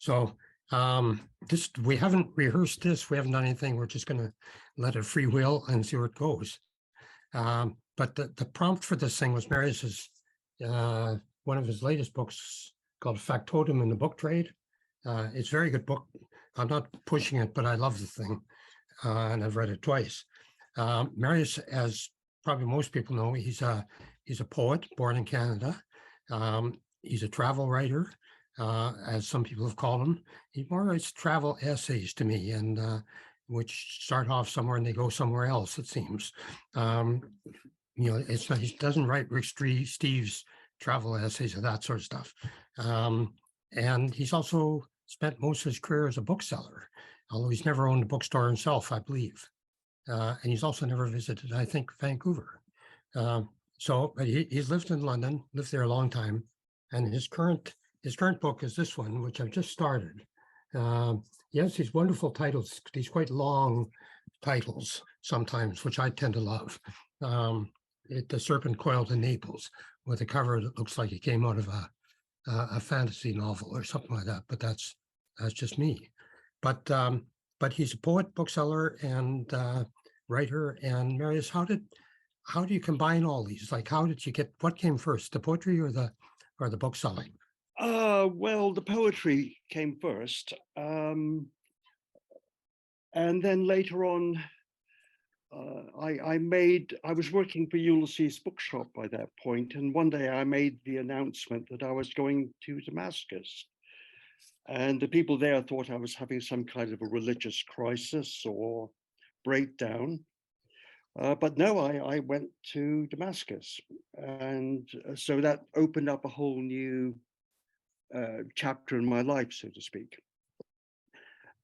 So we haven't rehearsed this. We haven't done anything. We're just going to let it free wheel and see where it goes. But the prompt for this thing was Marius's one of his latest books called Factotum in the book trade. It's a very good book. I'm not pushing it, but I love the thing, and I've read it twice. Marius, as probably most people know, he's a poet born in Canada. He's a travel writer, as some people have called him. He more writes travel essays to me, and which start off somewhere and they go somewhere else, it seems. It's not, he doesn't write Rick Steves travel essays or that sort of stuff. And he's also spent most of his career as a bookseller, although he's never owned a bookstore himself, I believe. And he's also never visited, I think, Vancouver. But he's lived in London, lived there a long time. And his current book is this one, which I've just started. He has these wonderful titles, these quite long titles sometimes, which I tend to love. The Serpent Coiled in Naples, with a cover that looks like it came out of a fantasy novel or something like that. But that's just me. But he's a poet, bookseller, and writer. And Marius, how do you combine all these? Like, how did you get? What came first, the poetry or the bookselling? Well, the poetry came first, and then later on, I was working for Ulysses Bookshop by that point, and one day I made the announcement that I was going to Damascus, and the people there thought I was having some kind of a religious crisis or breakdown. But no, I went to Damascus, and so that opened up a whole new chapter in my life, so to speak.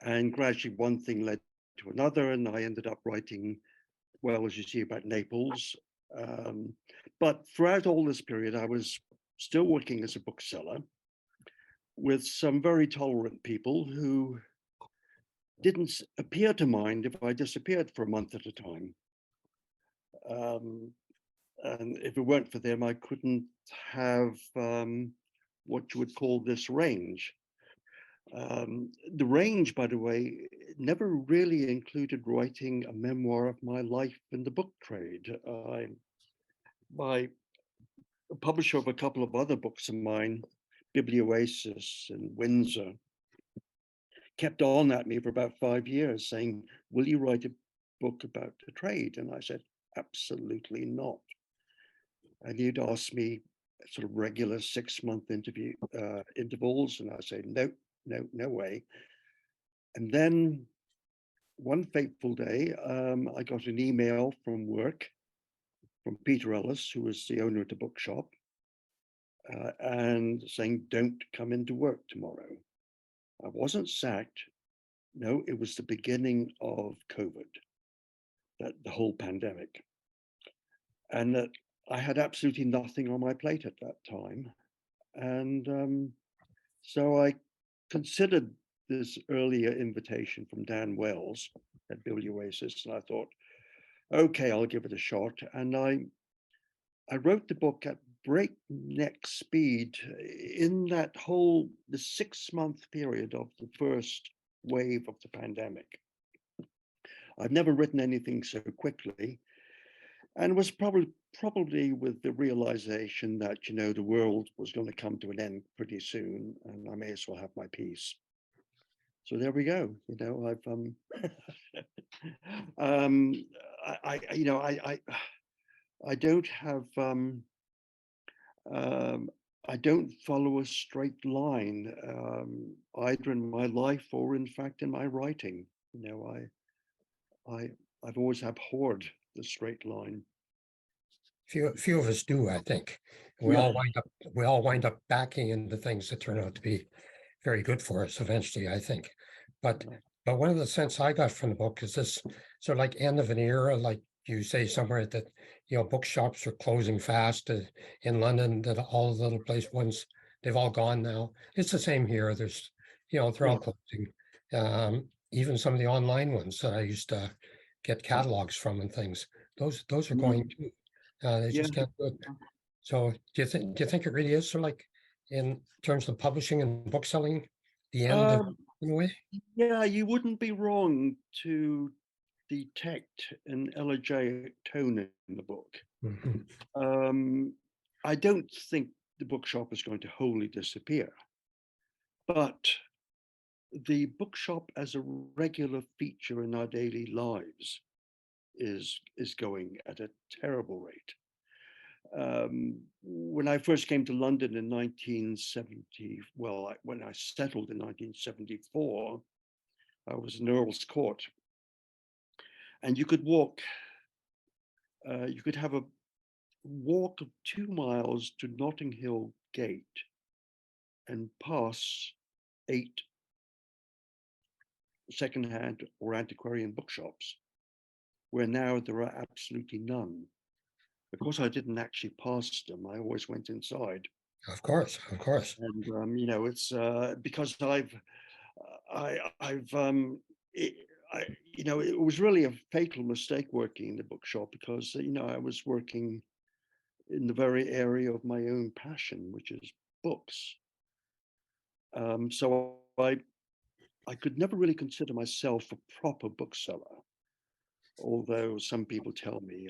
And gradually one thing led to another, and I ended up writing, well, as you see, about Naples. But throughout all this period, I was still working as a bookseller with some very tolerant people who didn't appear to mind if I disappeared for a month at a time. And if it weren't for them, I couldn't have what you would call this range. The range, by the way, never really included writing a memoir of my life in the book trade. My publisher of a couple of other books of mine, Biblioasis in Windsor, kept on at me for about 5 years saying, will you write a book about the trade? And I said, absolutely not. And he'd ask me sort of regular 6-month intervals, and I say, no way. And then one fateful day, I got an email from work from Peter Ellis, who was the owner of the bookshop, and saying, don't come into work tomorrow. I wasn't sacked. No, it was the beginning of COVID, the whole pandemic. And that I had absolutely nothing on my plate at that time. And so I considered this earlier invitation from Dan Wells at Biblioasis, and I thought, okay, I'll give it a shot. And I wrote the book at breakneck speed in the 6-month period of the first wave of the pandemic. I've never written anything so quickly, and was probably with the realization that, the world was going to come to an end pretty soon, and I may as well have my peace. So there we go. I don't have I don't follow a straight line either in my life or in fact in my writing. I've always abhorred the straight line. Few of us do, I think. We all wind up backing into things that turn out to be very good for us eventually, I think. But one of the sense I got from the book is this sort of like end of an era, like you say somewhere that bookshops are closing fast in London, that all the little place ones, they've all gone now. It's the same here. There's they're all closing. Even some of the online ones that I used to get catalogs from and things, those are going too. They just can't do it. So do you think it really is sort of like in terms of publishing and bookselling, the end of, Um, in a way? yeah, you wouldn't be wrong to detect an elegiac tone in the book. Mhm. I don't think the bookshop is going to wholly disappear, but the bookshop as a regular feature in our daily lives is going at a terrible rate. When I first came to London in 1970, well, when I settled in 1974, I was in Earl's Court, and you could have a walk of 2 miles to Notting Hill Gate and pass 8 secondhand or antiquarian bookshops, where now there are absolutely none. Of course, I didn't actually pass them. I always went inside, Of course, of course. and it's because I've it, I, it was really a fatal mistake working in the bookshop because I was working in the very area of my own passion, which is books. So I could never really consider myself a proper bookseller, although some people tell me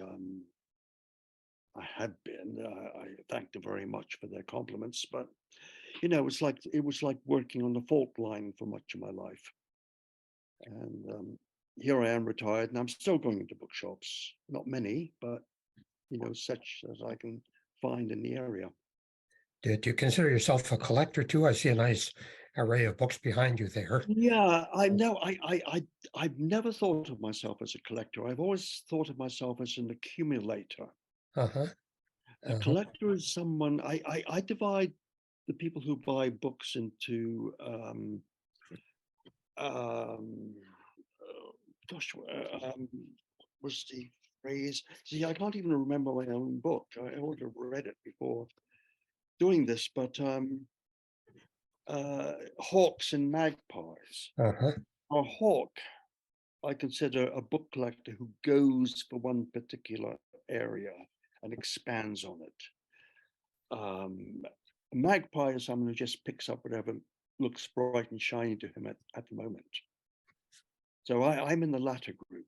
I had been. I thank them very much for their compliments, but it was like working on the fault line for much of my life. And here I am retired, and I'm still going into bookshops. Not many, but such as I can find in the area. Do you consider yourself a collector too? I see a nice array of books behind you there. Yeah, I know. I've never thought of myself as a collector. I've always thought of myself as an accumulator. Uh-huh. A Uh-huh. collector is someone. I divide the people who buy books into um, gosh, was the phrase? See, I can't even remember my own book. I ought to have read it before doing this, but hawks and magpies. Uh-huh. A hawk, I consider a book collector who goes for one particular area and expands on it. A magpie is someone who just picks up whatever looks bright and shiny to him at the moment. So I'm in the latter group,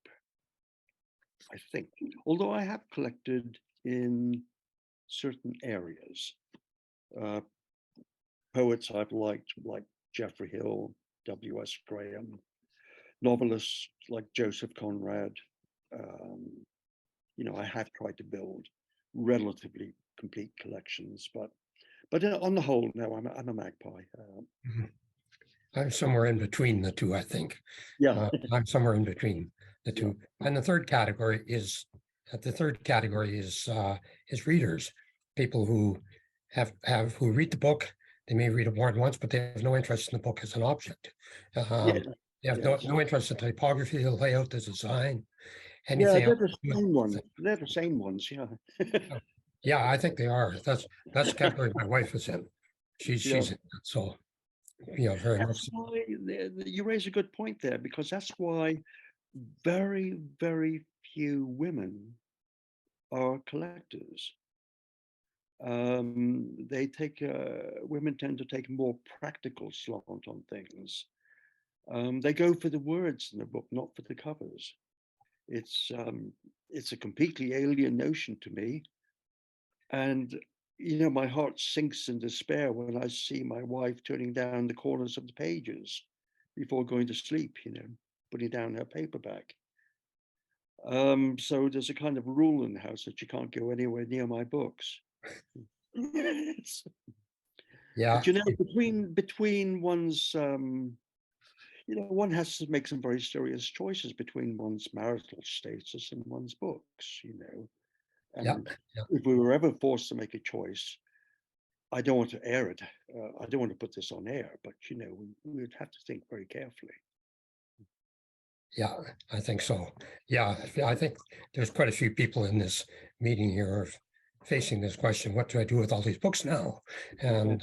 I think. Although I have collected in certain areas. Uh, Poets I've liked, like Geoffrey Hill, W.S. Graham, novelists like Joseph Conrad. Um, I have tried to build relatively complete collections, but on the whole, no, I'm a magpie. Mhm. I'm somewhere in between the two, I think. Yeah, I'm somewhere in between the yeah, two. And the third category is readers, people who who read the book. They may read it more than once, but they have no interest in the book as an object. yeah, They have yes, no interest in typography, the layout, the design, yeah. anything They're else. the same ones. They're the same ones. Yeah, Yeah, I think they are. That's the category my wife is in. yeah. She's in that, so very much That's so. why you raise a good point there, because that's why very, very few women are collectors. Women tend to take a more practical slant on things. They go for the words in the book, not for the covers. It's um, it's a completely alien notion to me, and my heart sinks in despair when I see my wife turning down the corners of the pages before going to sleep. Putting down her paperback. So there's a kind of rule in the house that you can't go anywhere near my books. Yeah, But between one's one has to make some very serious choices between one's marital status and one's books. yeah, And yeah. if we were ever forced to make a choice, I don't want to air it. I don't want to put this on air, but we would have to think very carefully. Yeah, I think so. Yeah, I think there's quite a few people in this meeting here facing this question: what do I do with all these books now? And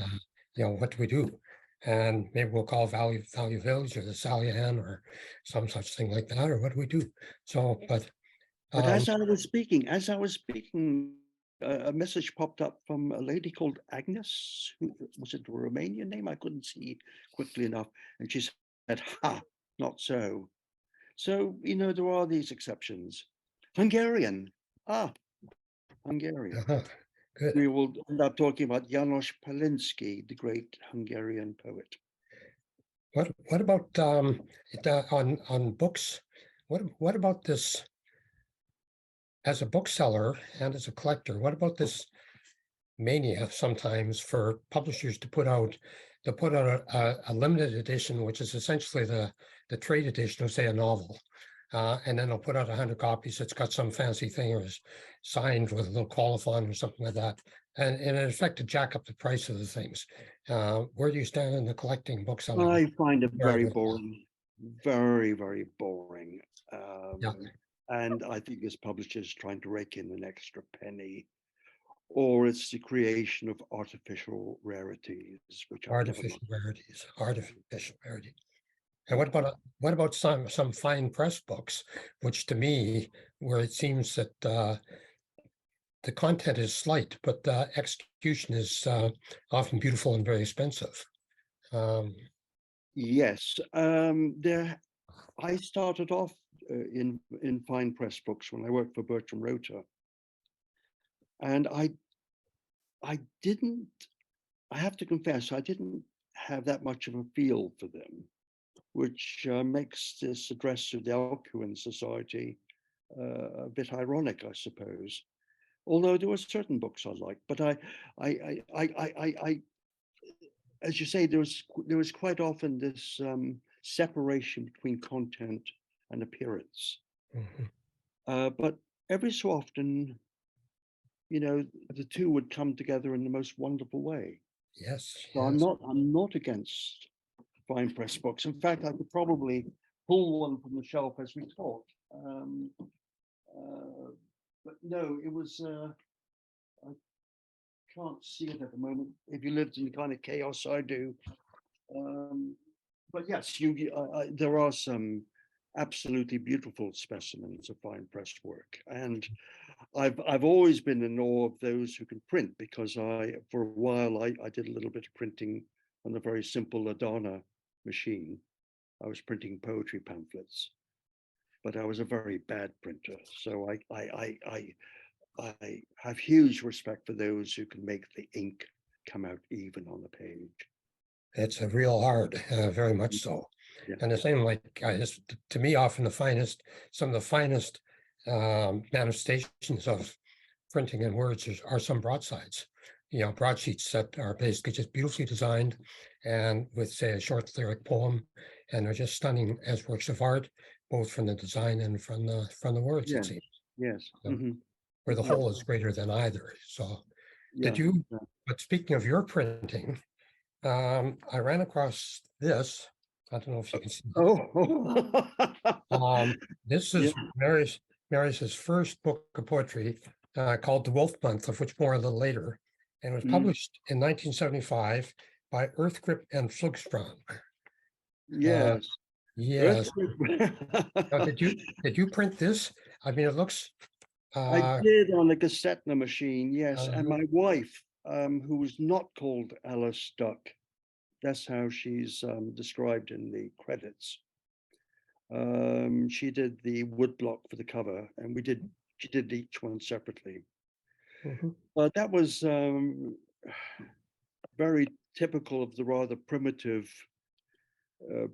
what do we do? And maybe we'll call Value Village or the Salian or some such thing like that, or what do we do? So, but But um, as I was speaking, a message popped up from a lady called Agnes, who was it a Romanian name? I couldn't see quickly enough. And she said, ha, not so. So, there are these exceptions. Hungarian. Hungarian. Uh-huh. Good. We will end up talking about János Palinsky, the great Hungarian poet. What about on books? What about this as a bookseller and as a collector? What about this mania sometimes for publishers to put out a limited edition, which is essentially the trade edition of, say, a novel, and then they'll put out 100 copies. It's got some fancy thing or is signed with a little colophon or something like that, and in effect to jack up the price of the things. Where do you stand in the collecting bookselling? I find it very Right. boring, very, very boring. Yeah. And I think this publisher is trying to rake in an extra penny, or it's the creation of artificial rarities, which I've never Artificial rarities. And what about some fine press books, which to me, where it seems that the content is slight, but the execution is often beautiful and very expensive. Yes, I started off in fine press books when I worked for Bertram Rota, and I didn't. I have to confess, I didn't have that much of a feel for them, which makes this address to the Alcuin Society a bit ironic, I suppose. Although there were certain books I liked, but I as you say, there was quite often this separation between content and appearance. Mhm. But every so often, the two would come together in the most wonderful way. Yes, So yes. I'm not against fine press books. In fact, I could probably pull one from the shelf as we talk. But no, it was. I can't see it at the moment. If you lived in the kind of chaos I do, but yes, there are some absolutely beautiful specimens of fine pressed work, and I've always been in awe of those who can print, because for a while I did a little bit of printing on a very simple Ladana machine. I was printing poetry pamphlets, but I was a very bad printer. So I have huge respect for those who can make the ink come out even on the page. It's a real art, very much so. Yeah. And the same, like to me, often some of the finest manifestations of printing in words are some broadsides. Broadsheets that are basically just beautifully designed and with, say, a short lyric poem, and they're just stunning as works of art, both from the design and from the words, it Yes. seems. Yes. Where the whole is greater than either. So Yeah. but speaking of your printing, I ran across this. I don't know if you can see it. Oh. This is Marius's first book of poetry, called The Wolf Month, of which more a little later, and it was published in 1975 by Earthgrip and Flugsprung. Yes. Yes. Now, did you print this? I mean, it looks. I did on a Gestetner machine, yes. And Uh-huh. my wife, who was not called Alice Duck, that's how she's described in the credits. She did the woodblock for the cover, and she did each one separately. Mhm. But that was very typical of the rather primitive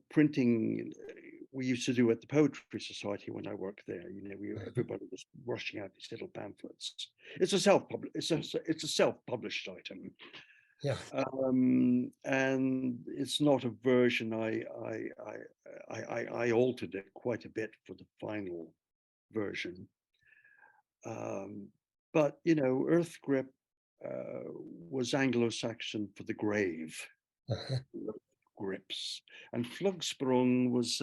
printing we used to do at the Poetry Society when I worked there. Everybody was rushing out these little pamphlets. It's a self-published item. Yeah. And it's not a version. I altered it quite a bit for the final version. But Earthgrip was Anglo-Saxon for the grave. Uh-huh. Grips, and Flugsprung was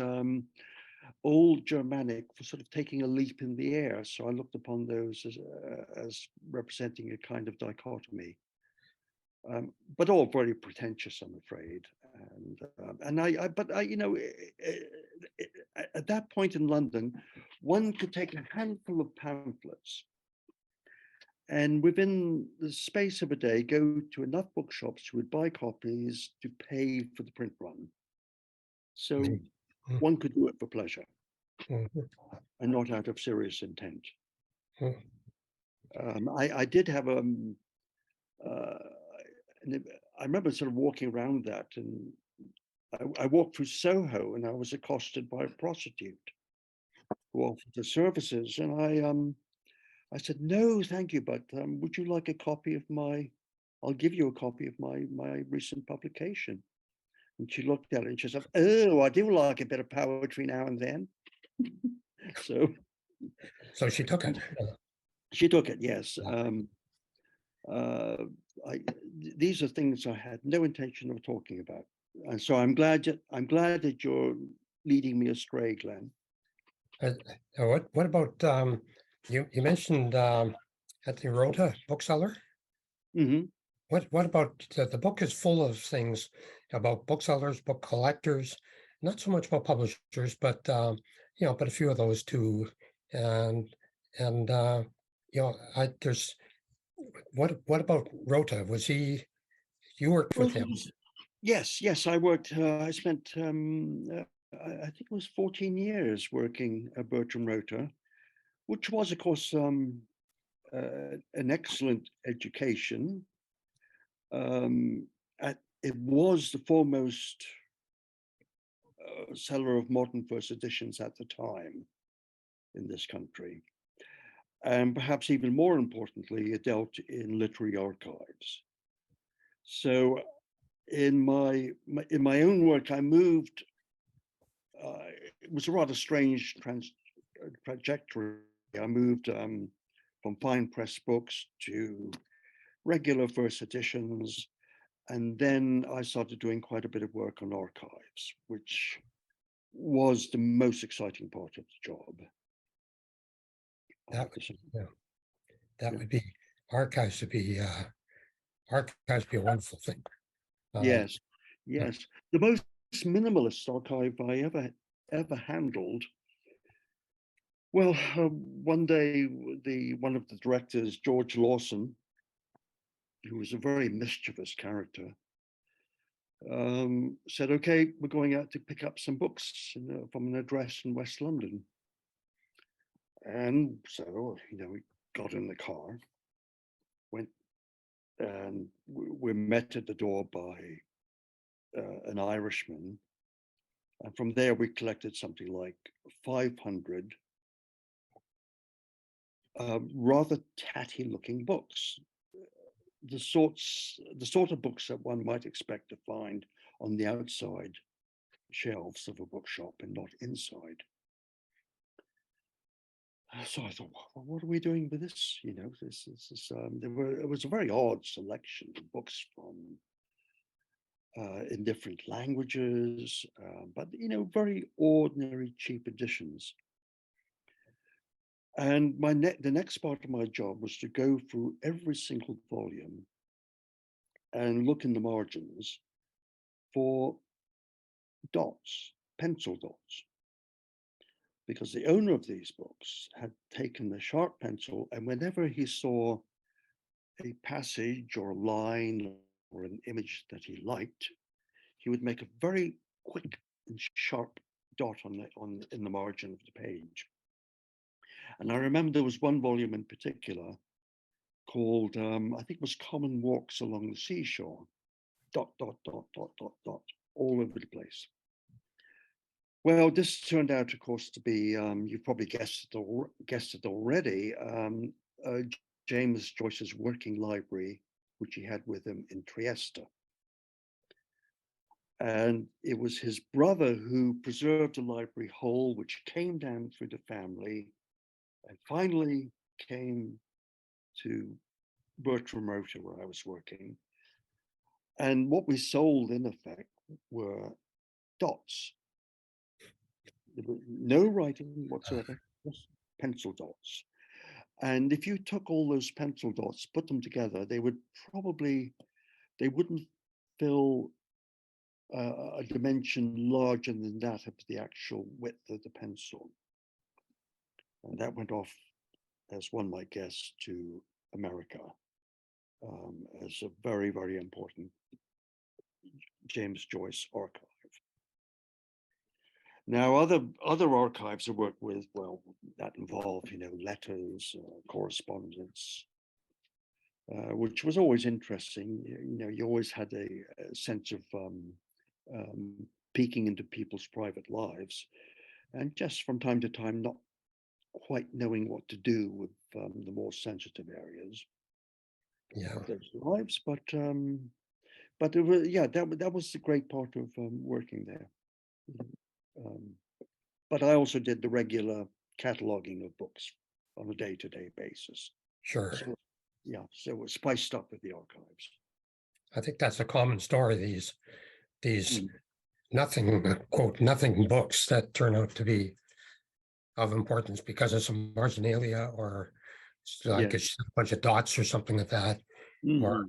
Old Germanic for sort of taking a leap in the air. So I looked upon those as representing a kind of dichotomy, but all very pretentious, I'm afraid. But at that point in London, one could take a handful of pamphlets and within the space of a day, go to enough bookshops who would buy copies to pay for the print run. So Mm. one could do it for pleasure Mhm. and not out of serious intent. Mm. I did have uh, I remember sort of walking around that, and I walked through Soho, and I was accosted by a prostitute who offered the services, and I said, "No, thank you, but would you like a copy of my? I'll give you a copy of my recent publication." And she looked at it and she said, "Oh, I do like a bit of poetry now and then." So So she took it. she took it. Yes. Yeah. Uh, these are things I had no intention of talking about, and so I'm glad that you're leading me astray, Glenn. Uh, what about you mentioned at the Rota bookseller? Hmm. What about the book is full of things about booksellers, book collectors, not so much about publishers, but but a few of those too. And and there's what about Rota? Was he you worked Well, with him? yes. I spent I think it was 14 years working at Bertram Rota, which was, of course, an excellent education. Um, it was the foremost seller of modern first editions at the time in this country. And perhaps even more importantly, it dealt in literary archives. So in my own work, I moved. It was a rather strange trajectory. I moved from fine press books to regular first editions, and then I started doing quite a bit of work on archives, which was the most exciting part of the job, I That have would to say. yeah, that Yeah. would be archives would be archives would be a wonderful thing. Um, Yes, yes. The most minimalist archive I ever handled. Well, one day, one of the directors, George Lawson, who was a very mischievous character, said, "Okay, we're going out to pick up some books from an address in West London." And so, we got in the car, went, and we're met at the door by an Irishman. And from there, we collected something like 500 rather tatty looking books, the sort of books that one might expect to find on the outside shelves of a bookshop and not inside. So I thought, well, what are we doing with this? It was a very odd selection of books from in different languages, but very ordinary, cheap editions. And the next part of my job was to go through every single volume and look in the margins for dots, pencil dots, because the owner of these books had taken a sharp pencil, and whenever he saw a passage or a line or an image that he liked, he would make a very quick and sharp dot in the margin of the page. And I remember there was one volume in particular called, I think it was Common Walks Along the Seashore, dot, dot, dot, dot, dot, dot, all over the place. Well, this turned out, of course, to be, you've probably guessed it already, James Joyce's working library, which he had with him in Trieste. And it was his brother who preserved the library whole, which came down through the family and finally came to Bertram Rota, where I was working. And what we sold, in effect, were dots. There was no writing whatsoever, just pencil dots. And if you took all those pencil dots, put them together, they wouldn't fill a dimension larger than that of the actual width of the pencil. And that went off, as one might guess, to America as a very, very important James Joyce archive. Now, other archives I work with, well, that involve, letters, correspondence, which was always interesting. You always had a sense of peeking into people's private lives, and just from time to time, not quite knowing what to do with the more sensitive areas of those lives. But it was, that was the great part of working there. But I also did the regular cataloging of books on a day-to-day basis. Sure. So, so it was spiced up with the archives. I think that's a common story. These nothing, quote, nothing books that turn out to be of importance because of some marginalia or like a bunch of dots or something like that, or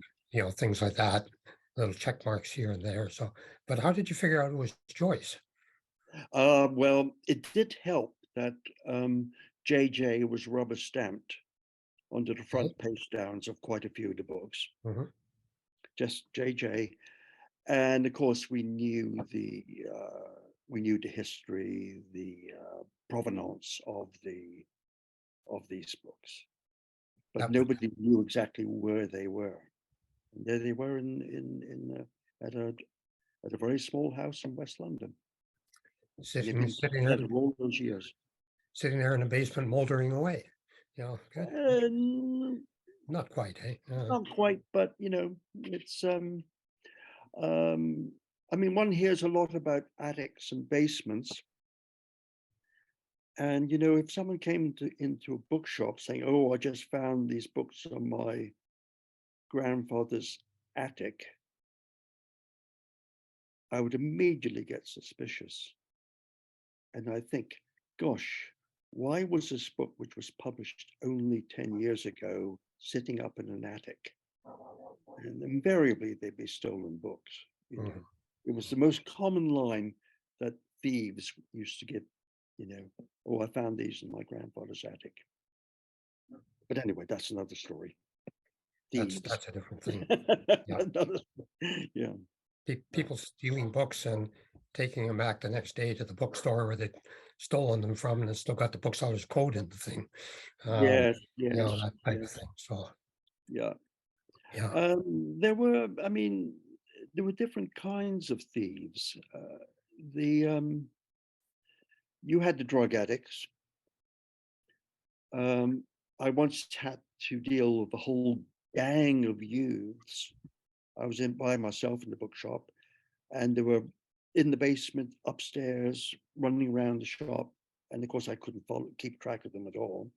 things like that, little check marks here and there. So, but how did you figure out it was Joyce? Well, it did help that JJ was rubber stamped onto the front page downs of quite a few of the books. Just JJ, and of course we knew the history, the provenance of these books, but nobody knew exactly where they were. And there they were at a very small house in West London. Sitting there all those years. Sitting there in the basement, moldering away. Good. Not quite, eh? Not quite, but it's. I mean, one hears a lot about attics and basements, and if someone came into a bookshop saying, "Oh, I just found these books on my grandfather's attic," I would immediately get suspicious. And I think, gosh, why was this book, which was published only 10 years ago, sitting up in an attic? And invariably, they'd be stolen books. It was the most common line that thieves used to give, "Oh, I found these in my grandfather's attic." But anyway, that's another story. That's a different thing. Yeah. People stealing books and taking them back the next day to the bookstore where they'd stolen them from, and it's still got the bookseller's code in the thing. Yes. That type of thing. So yeah. Yeah. There were different kinds of thieves. You had the drug addicts. I once had to deal with a whole gang of youths. I was by myself in the bookshop, and they were in the basement upstairs running around the shop. And of course, I couldn't keep track of them at all,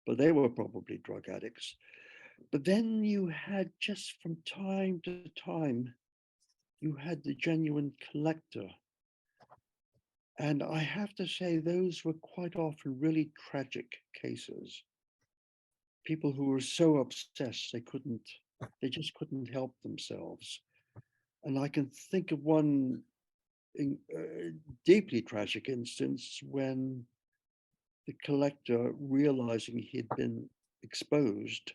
but they were probably drug addicts. But then you had, just from time to time, you had the genuine collector. And I have to say, those were quite often really tragic cases. People who were so obsessed, they just couldn't help themselves. And I can think of one deeply tragic instance when the collector, realizing he'd been exposed,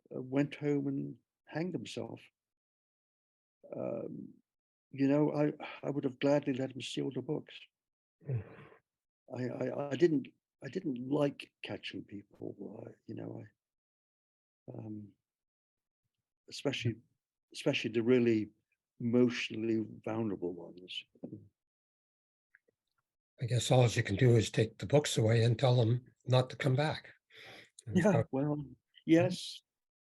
went home and hanged himself. I would have gladly let him steal the books. I didn't like catching people, especially the really emotionally vulnerable ones. I guess all you can do is take the books away and tell them not to come back. Yeah, well, yes,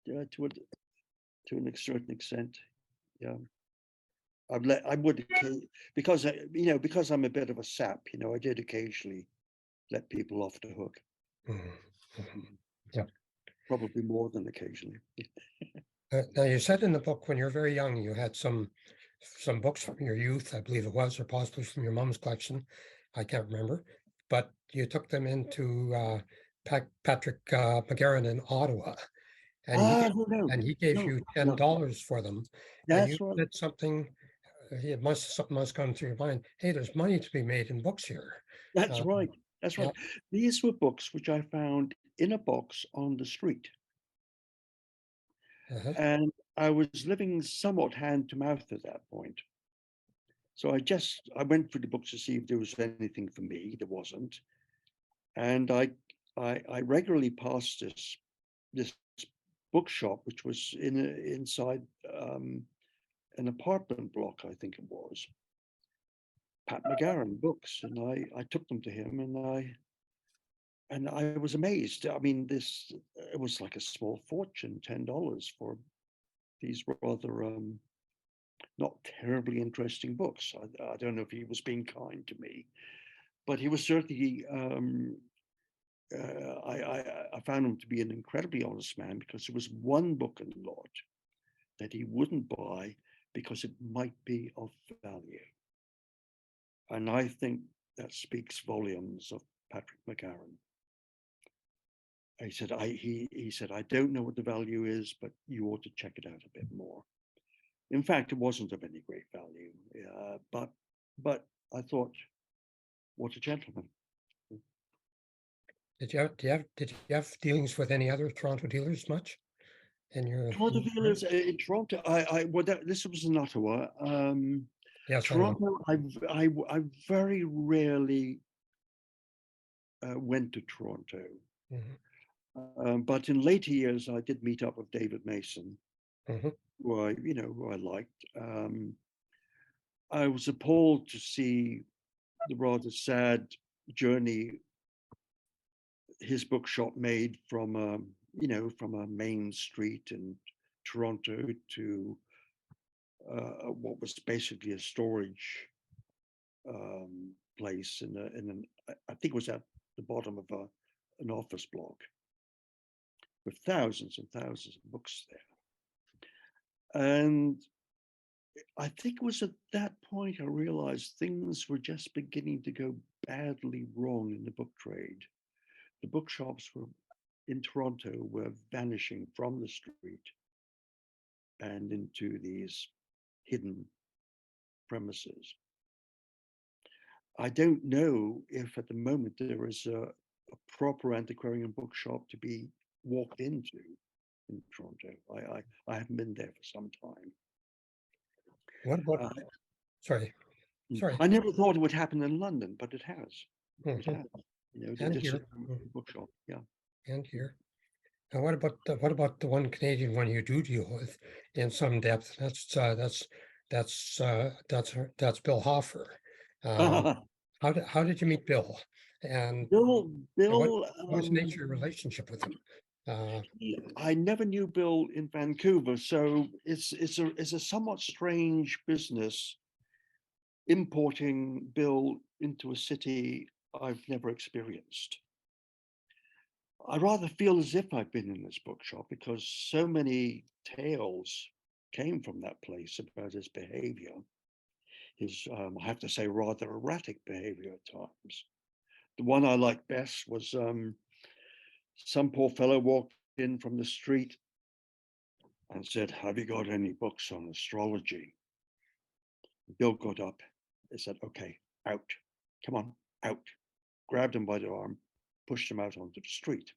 to a certain extent, yeah. I would, because because I'm a bit of a sap, I did occasionally let people off the hook. Yeah, probably more than occasionally. Now, you said in the book when you were very young, you had some books from your youth, I believe it was, or possibly from your mom's collection. I can't remember, but you took them into Patrick McGarren in Ottawa, and he gave you $10 for them. And you said something. Something must gone through your mind. Hey, there's money to be made in books here. That's right. That's right. These were books which I found in a box on the street. Uh-huh. And I was living somewhat hand to mouth at that point. So I went through the books to see if there was anything for me. There wasn't. And I regularly passed this bookshop, which was inside an apartment block, I think it was, Pat McGarren books, and I took them to him, and I was amazed. I mean, it was like a small fortune, $10 for these rather not terribly interesting books. I don't know if he was being kind to me, but he was certainly. I found him to be an incredibly honest man, because there was one book in the lot that he wouldn't buy because it might be of value. And I think that speaks volumes of Patrick McGarren. He said, I don't know what the value is, but you ought to check it out a bit more. In fact, it wasn't of any great value, but I thought, what a gentleman. Did you have dealings with any other Toronto dealers much in your Toronto in your dealers career? in Toronto. This was in Ottawa. Yes, Ottawa. Toronto. I very rarely went to Toronto, Mhm, but in later years I did meet up with David Mason, mhm. who I liked. I was appalled to see the rather sad journey his bookshop made from from a main street in Toronto to what was basically a storage place I think it was at the bottom of an office block with thousands and thousands of books there. And I think it was at that point I realized things were just beginning to go badly wrong in the book trade. The bookshops were in Toronto were vanishing from the street and into these hidden premises. I don't know if at the moment there is a proper antiquarian bookshop to be walked into in Toronto. I haven't been there for some time. What about, Uh, sorry, sorry. I never thought it would happen in London, but it has. It Mhm. has. The And here, bookshop. Yeah. and here. And what about the one Canadian one you do deal with in some depth? That's Bill Hoffer. Um, how did you meet Bill? And Bill, what Bill, what was the nature of your relationship with him? Uh, I never knew Bill in Vancouver, so it's a somewhat strange business importing Bill into a city I've never experienced. I rather feel as if I've been in this bookshop because so many tales came from that place about his behavior, his, I have to say, rather erratic behavior at times. The one I liked best was some poor fellow walked in from the street and said, have you got any books on astrology? Bill got up and said, okay, out, come on, out. Grabbed him by the arm, pushed him out onto the street.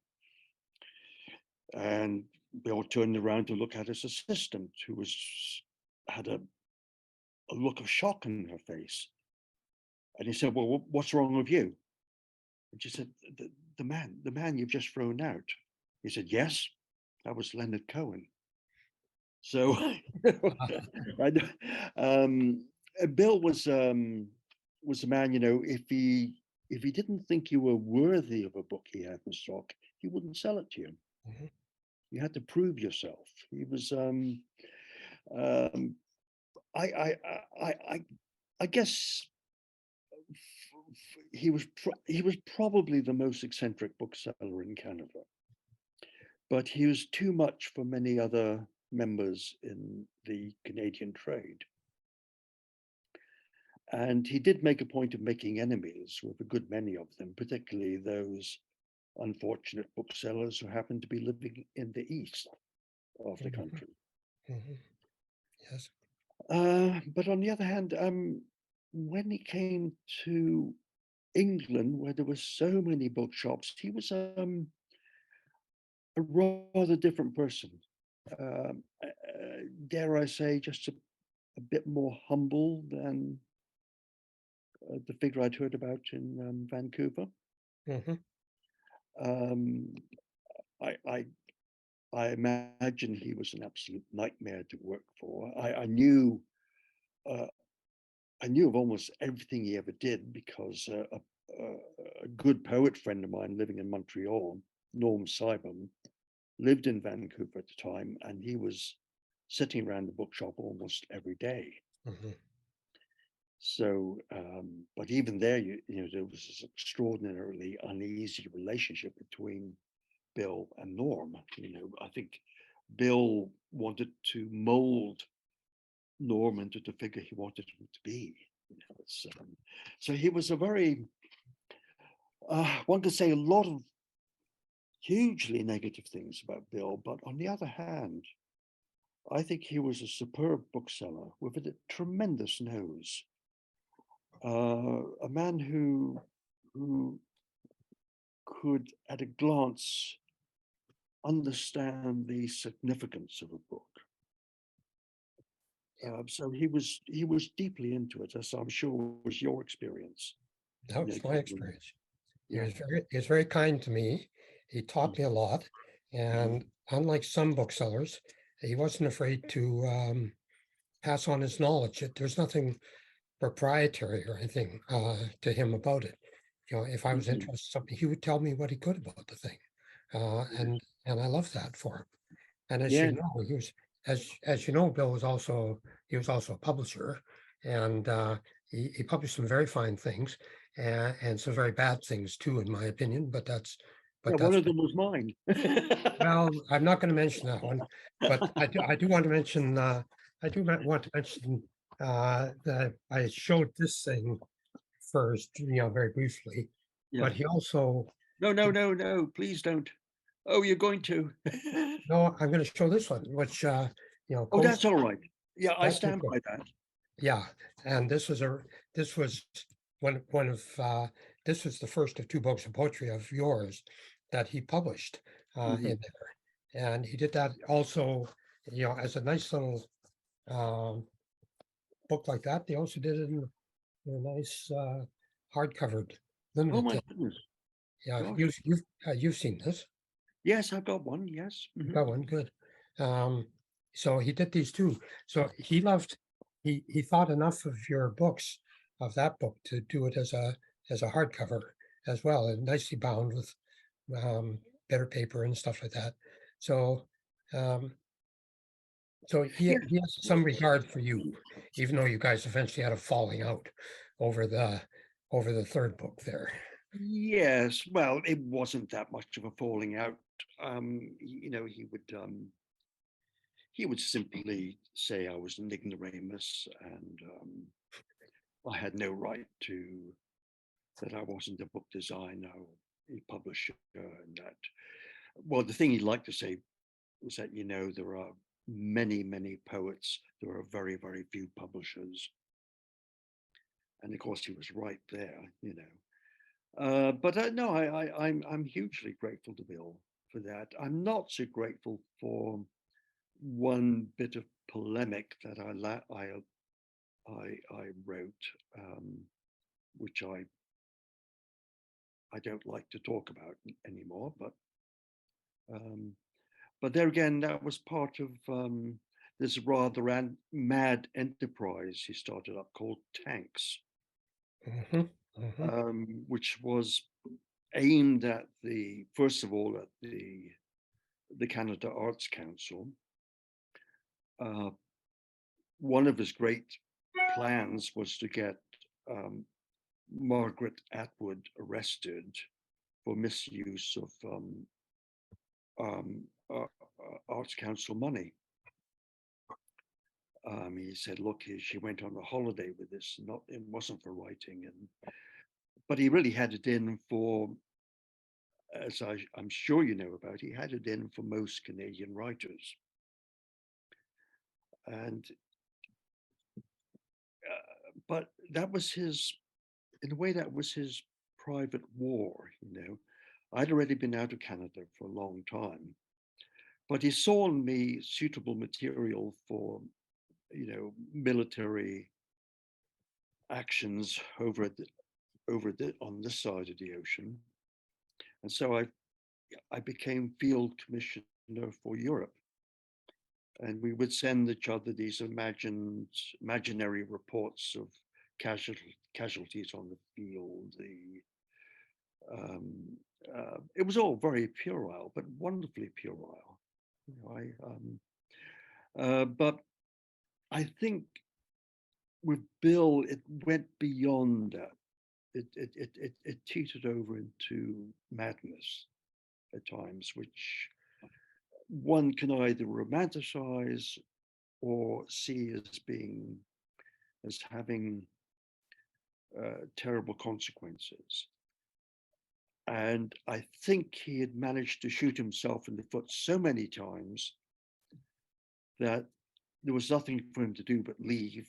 And Bill turned around to look at his assistant, who had a look of shock on her face. And he said, well, what's wrong with you? And she said, the man you've just thrown out. He said, yes, that was Leonard Cohen. So I Bill was a man, if he didn't think you were worthy of a book he had in stock, he wouldn't sell it to you. mhm. You had to prove yourself. He was um, I guess he was probably the most eccentric bookseller in Canada, but he was too much for many other members in the Canadian trade. And he did make a point of making enemies with a good many of them, particularly those unfortunate booksellers who happened to be living in the east of the Mhm, country. mhm. Yes. But on the other hand, when he came to England, where there were so many bookshops, he was a rather different person. dare I say, just a bit more humble than the figure I'd heard about in Vancouver. Mhm. Um, I, I I imagine he was an absolute nightmare to work for. Uh, I knew of almost everything he ever did because a good poet friend of mine living in Montreal, Norm Simon, lived in Vancouver at the time, and he was sitting around the bookshop almost every day. Mhm. So, but even there, there was this extraordinarily uneasy relationship between Bill and Norm. I think Bill wanted to mold Norm into the figure he wanted him to be. So he was a very, one could say a lot of hugely negative things about Bill, but on the other hand, I think he was a superb bookseller with a tremendous nose. A man who could, at a glance, understand the significance of a book. So he was deeply into it, as I'm sure was your experience. That was my experience. Yeah. He was very kind to me. He taught Mm, me a lot, mhm, and unlike some booksellers, he wasn't afraid to pass on his knowledge. There's nothing proprietary or anything to him about it. If I was mhm. interested in something, he would tell me what he could about the thing, and I love that for him. And as you Yeah. know, as you know, Bill was also a publisher, and he published some very fine things and some very bad things too, in my opinion. Yeah, But one that's of them was mine. well, I'm not going to mention that one, but I do want to mention want to mention that I showed this thing first, very briefly, Yeah. but he also No, no, no, no, please don't. Oh, you're going to. no, I'm going to show this one, which Oh, Coast, that's all right. Yeah, I that's stand by that. yeah, and this was one of this was the first of two books of poetry of yours that he published in Mhm. there, and he did that also, as a nice little um, book like that. They also did it in a nice hardcovered Oh limited my thing. goodness. Yeah, Gosh. you've seen this. Yes, I've got one. Yes. You've Mhm. got one, good. Um, so he did these two. So he thought enough of your books, of that book, to do it as a hardcover as well, and nicely bound with better paper and stuff like that. So um, Yeah. he has some regard for you, even though you guys eventually had a falling out over the third book there. Yes. Well, it wasn't that much of a falling out. He would simply say I was an ignoramus and I had no right to, that I wasn't a book designer or a publisher, and that, well, the thing he'd like to say was that, there are many, many poets, there are very, very few publishers. And of course, he was right there. But no, I'm hugely grateful to Bill for that. I'm not so grateful for one bit of polemic that I wrote, which I don't like to talk about anymore. Um, but there again, that was part of this rather mad enterprise he started up called Tanks, Hmm. Hmm. which was aimed at first of all, at the Canada Arts Council. Uh, One of his great plans was to get um, Margaret Atwood arrested for misuse of um, Arts Council money. He said, "Look, she went on a holiday with this. Not, it wasn't for writing, but he really had it in for, as I'm sure you know about. He had it in for most Canadian writers, and but that was in a way, that was his private war. I'd already been out of Canada for a long time, but he saw in me suitable material for, military actions on this side of the ocean. And so I became field commissioner for Europe. And we would send each other these imaginary reports of casualties on the field. It was all very puerile, but wonderfully puerile. But I think with Bill, it went beyond that. It teetered over into madness at times, which one can either romanticize or see as having terrible consequences. And I think he had managed to shoot himself in the foot so many times that there was nothing for him to do but leave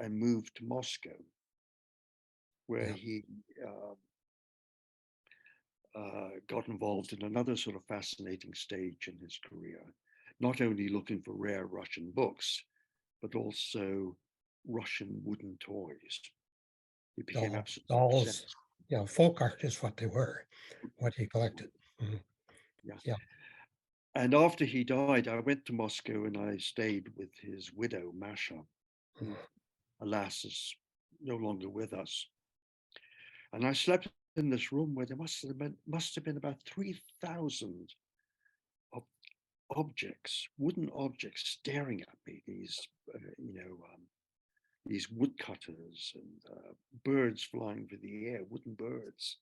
and move to Moscow, where he got involved in another sort of fascinating stage in his career, not only looking for rare Russian books, but also Russian wooden toys. He became absolutely dolls. Folk art is what they were, what he collected. Yes. Yeah. And after he died, I went to Moscow and I stayed with his widow, Masha, who, alas, is no longer with us. And I slept in this room where there must have been about 3,000 objects, wooden objects, staring at me. These woodcutters and birds flying through the air, wooden birds.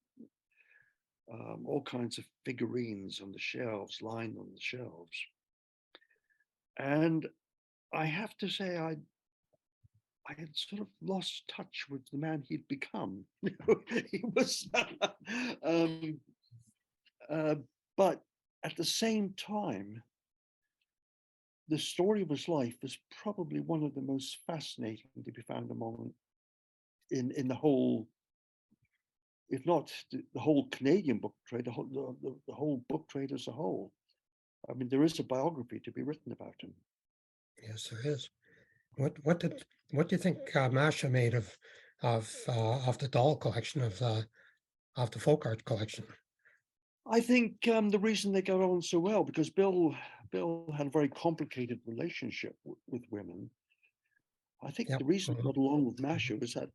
All kinds of figurines on the shelves, lined on the shelves. And I have to say, I had sort of lost touch with the man he'd become. He was, but at the same time, the story of his life is probably one of the most fascinating to be found in the whole, if not the whole Canadian book trade, the whole book trade as a whole. I mean, there is a biography to be written about him. Yes, there is. What do you think Masha made of the doll collection, of the folk art collection? I think the reason they got on so well, because Bill had a very complicated relationship with women. I think the reason he got along with Masha was that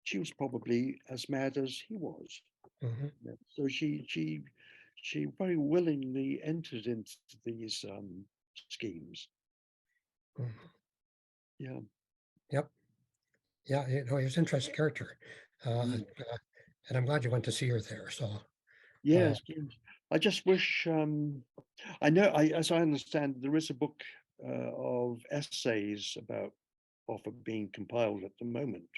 she was probably as mad as he was. So she very willingly entered into these schemes. Yeah. Yep. Yeah, he was an interesting character. And I'm glad you went to see her there. So yes. I just wish I know, as I understand, there is a book of essays about Offa being compiled at the moment.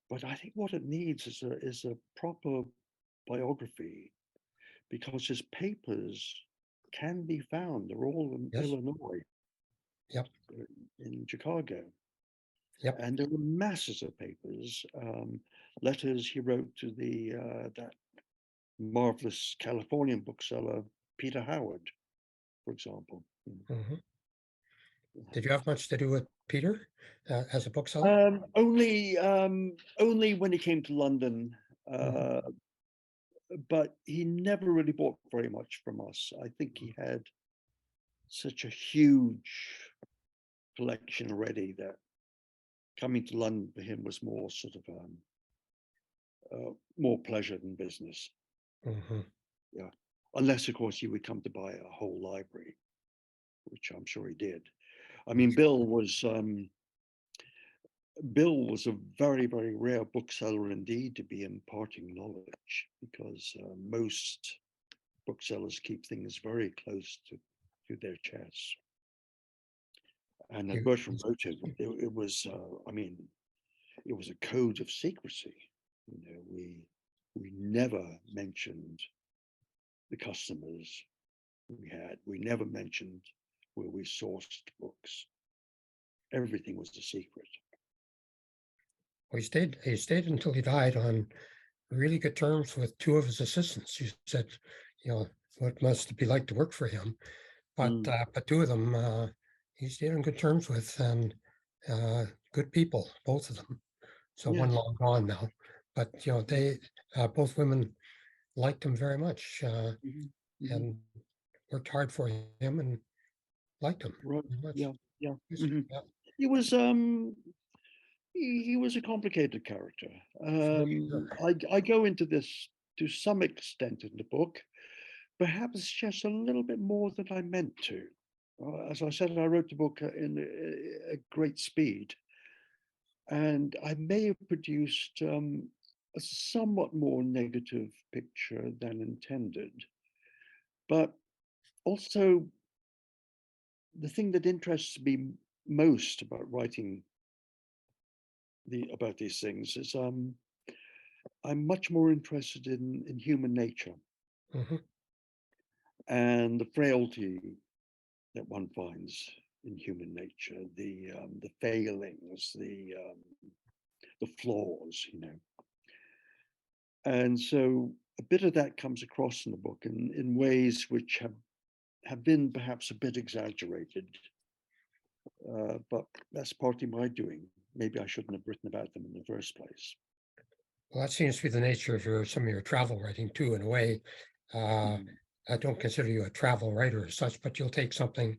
But I think what it needs is a proper biography, because his papers can be found. They're all in Illinois. Yep. In Chicago. Yep. And there were masses of papers, letters he wrote to that marvelous Californian bookseller, Peter Howard, for example. Did you have much to do with Peter as a bookseller? Only when he came to London, but he never really bought very much from us. I think he had such a huge collection already that coming to London for him was more sort of more pleasure than business. Yeah, unless of course you would come to buy a whole library, which I'm sure he did. I mean, Bill was a very, very rare bookseller indeed to be imparting knowledge, because most booksellers keep things very close to their chests. And as Bertrand wrote it was, I mean, it was a code of secrecy. We never mentioned the customers we had. We never mentioned where we sourced books. Everything was a secret. Well, he stayed until he died on really good terms with two of his assistants. You said, what it must be like to work for him. But two of them he's on good terms with, and good people, both of them. So one Yes. long gone now, but they both women liked him very much, Mhm, mhm. and worked hard for him and liked him Right. very much. Yeah. Yeah. Yes, Mhm. yeah, He was he was a complicated character. for sure. I go into this to some extent in the book, perhaps just a little bit more than I meant to. As I said, I wrote the book in a great speed, and I may have produced a somewhat more negative picture than intended. But also, the thing that interests me most about writing about these things is I'm much more interested in human nature Mhm. and the frailty that one finds in human nature, the failings, the flaws, you know. And so a bit of that comes across in the book in ways which have been perhaps a bit exaggerated, but that's partly my doing. Maybe I shouldn't have written about them in the first place. Well, that seems to be the nature of some of your travel writing too, in a way. Uh, Mhm. I don't consider you a travel writer as such, but you'll take something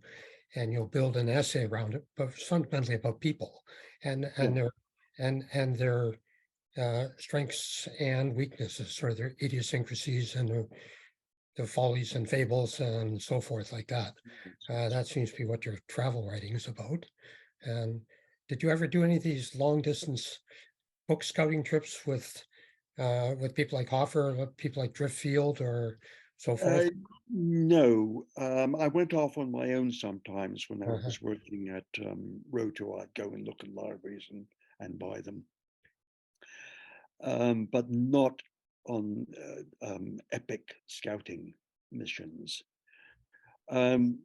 and you'll build an essay around it, but it's fundamentally about people and Yeah. their strengths and weaknesses, or their idiosyncrasies and the follies and fables and so forth, like that. That seems to be what your travel writing is about. And did you ever do any of these long distance book scouting trips with people like Hoffer, or people like Driftfield, or so forth? No, I went off on my own sometimes when I Uh-huh. was working at Roto. I'd go and look at libraries and buy them, but not on epic scouting missions. Um,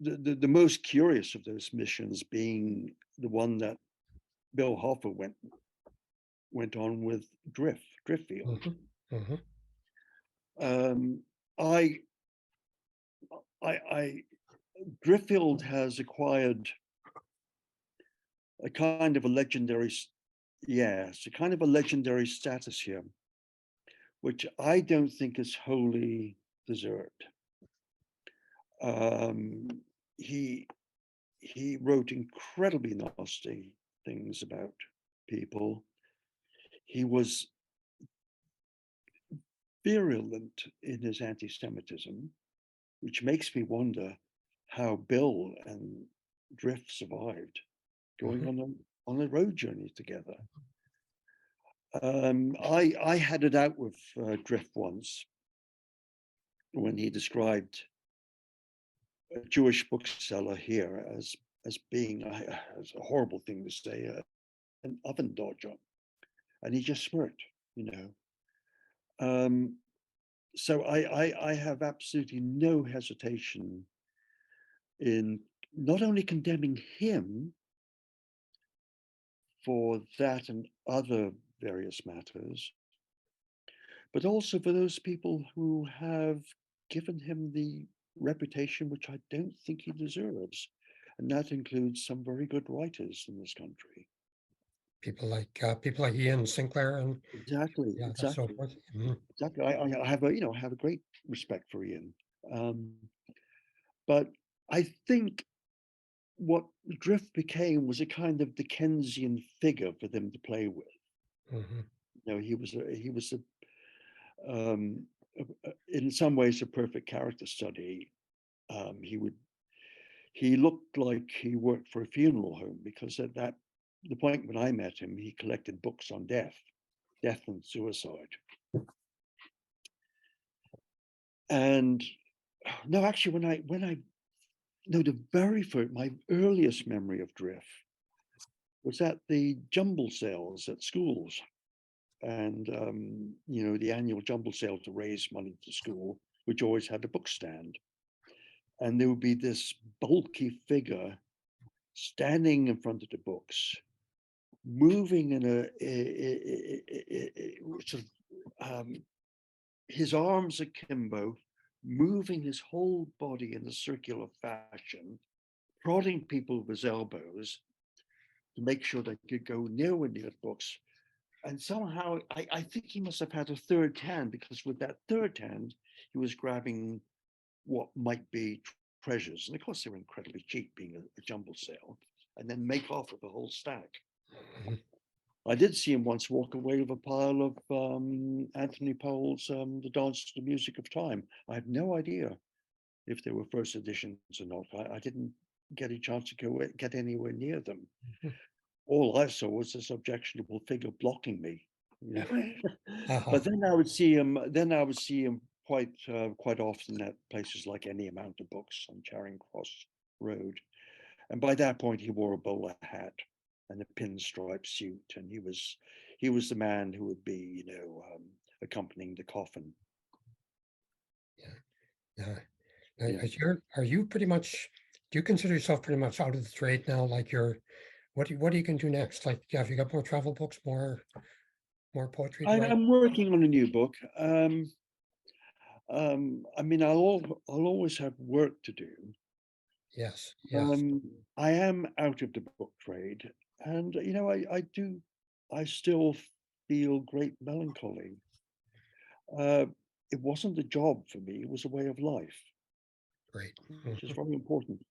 the most curious of those missions being the one that Bill Hoffer went on with Driftfield. Mhm, mhm, Um, I, I Driftfield has acquired a kind of a legendary, yes, a kind of a legendary status here, which I don't think is wholly deserved. Um, he he wrote incredibly nasty things about people. He was virulent in his anti-Semitism, which makes me wonder how Bill and Drift survived going mhm. on a road journey together. I had it out with Drift once when he described a Jewish bookseller here as being as a horrible thing to say, an oven dodger, and he just smirked, you know. Um, so I have absolutely no hesitation in not only condemning him for that and other various matters, but also for those people who have given him the reputation which I don't think he deserves. And that includes some very good writers in this country. People like Ian Sinclair, and Exactly, yeah, that's so exactly, forth. Mhm. exactly. I have a I have a great respect for Ian, but I think what Drift became was a kind of Dickensian figure for them to play with. Mhm. You know, he was in some ways a perfect character study. He would he looked like he worked for a funeral home because at that the point when I met him, he collected books on death and suicide. And no, actually, when I no, the very first my earliest memory of Drift was at the jumble sales at schools, and you know, the annual jumble sale to raise money to school, which always had a book stand, and there would be this bulky figure standing in front of the books, moving in a sort of his arms akimbo, moving his whole body in a circular fashion, prodding people with his elbows to make sure they could go nowhere near the books. And somehow, I think he must have had a third hand, because with that third hand, he was grabbing what might be treasures. And of course, they were incredibly cheap, being a jumble sale, and then make off with the whole stack. Mhm. I did see him once walk away with a pile of Anthony Powell's The Dance to the Music of Time. I have no idea if they were first editions or not. I didn't get a chance to get anywhere near them. Mhm. All I saw was this objectionable figure blocking me. You know? Uh-huh. But then I would see him. Then I would see him quite often at places like Any Amount of Books on Charing Cross Road. And by that point, he wore a bowler hat and a pinstripe suit, and he was the man who would be, accompanying the coffin. Yeah. Yeah. Are you pretty much, do you consider yourself pretty much out of the trade now? Like what are you can do next? Like, have you got more travel books, more poetry to write? I'm working on a new book. I mean, I'll always have work to do. Yes, yes. I am out of the book trade, and I still feel great melancholy. Uh, it wasn't a job for me; it was a way of life, Great. which is Mhm. very important.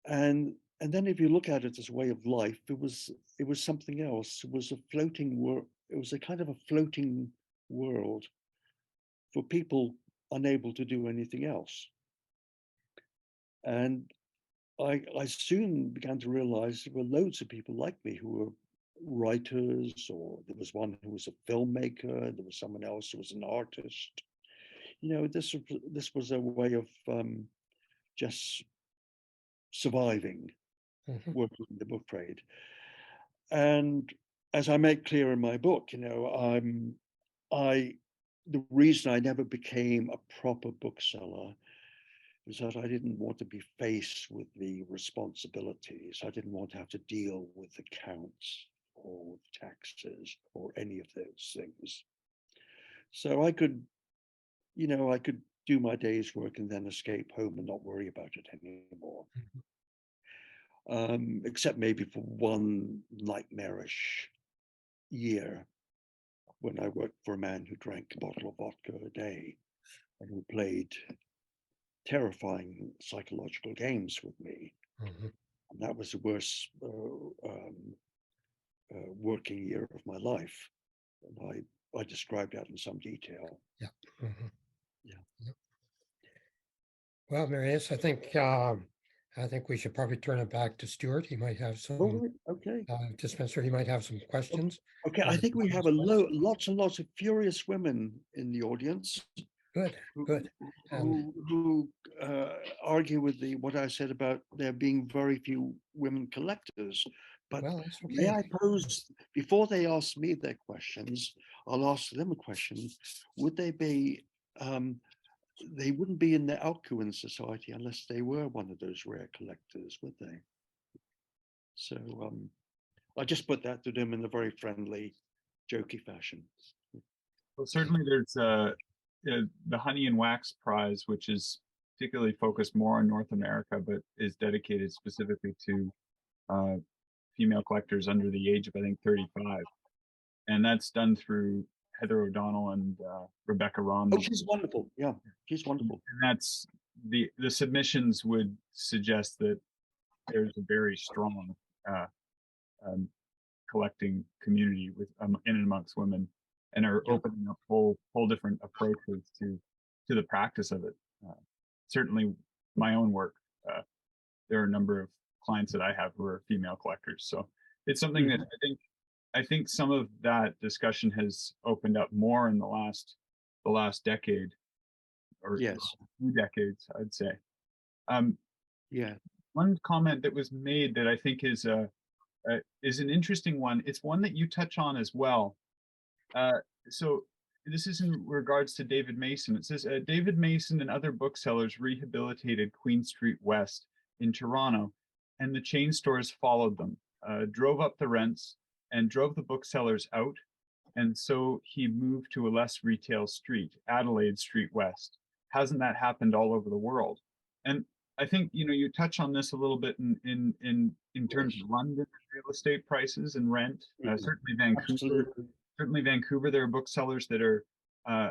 And then if you look at it as a way of life, it was something else. It was a floating world. It was a kind of a floating world for people unable to do anything else. And I soon began to realize there were loads of people like me who were writers, or there was one who was a filmmaker, there was someone else who was an artist. This was a way of just surviving, Mhm. working in the book trade. And as I make clear in my book, I the reason I never became a proper bookseller is that I didn't want to be faced with the responsibilities. I didn't want to have to deal with accounts or with taxes or any of those things. So I could do my day's work and then escape home and not worry about it anymore. Mhm. Except maybe for one nightmarish year when I worked for a man who drank a bottle of vodka a day and who played terrifying psychological games with me. Mhm. And that was the worst working year of my life. And I described that in some detail. Yeah. Mhm. Yeah. Yep. Well, Marius, I think we should probably turn it back to Stuart. He might have Oh, some right. Okay. to Spencer. He might have some questions. Okay. I think we have lots and lots of furious women in the audience Good, who good. And argue with what I said about there being very few women collectors. But well, that's may okay. I pose, before they ask me their questions, I'll ask them a question. Would they wouldn't be in the Alcuin Society unless they were one of those rare collectors, would they? So I just put that to them in a very friendly, jokey fashion. Well, Okay. certainly there's the Honey and Wax Prize, which is particularly focused more on North America, but is dedicated specifically to uh, female collectors under the age of, I think, 35. And that's done through Heather O'Donnell and Rebecca Oh, Romney. she's wonderful. Yeah, she's wonderful. And that's the submissions would suggest that there's a very strong uh, um, collecting community in and amongst women, and are Yeah. opening up whole different approaches to the practice of it. Certainly, my own work. There are a number of clients that I have who are female collectors, so it's something that I think some of that discussion has opened up more in the last decade or Yes. 2 decades, I'd say. Um, Yeah. One comment that was made that I think is an interesting one. It's one that you touch on as well. So this is in regards to David Mason. It says David Mason and other booksellers rehabilitated Queen Street West in Toronto, and the chain stores followed them, drove up the rents, and drove the booksellers out. And so he moved to a less retail street, Adelaide Street West. hasn't that happened all over the world? And I think, you know, you touch on this a little bit in terms Yes. of London real estate prices and rent. Mhm. Absolutely. Certainly Vancouver, there are booksellers that are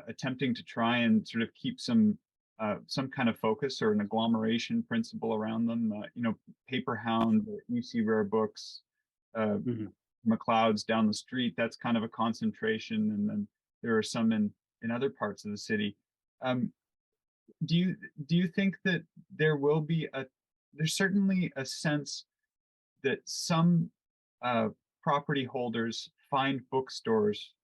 attempting to try and sort of keep some kind of focus or an agglomeration principle around them. You know, Paper Hound, UC Rare Books, uh, Mhm. McLeod's down the street. That's kind of a concentration, and then there are some in other parts of the city. Um, do you think that there will be there's certainly a sense that some uh, property holders find bookstores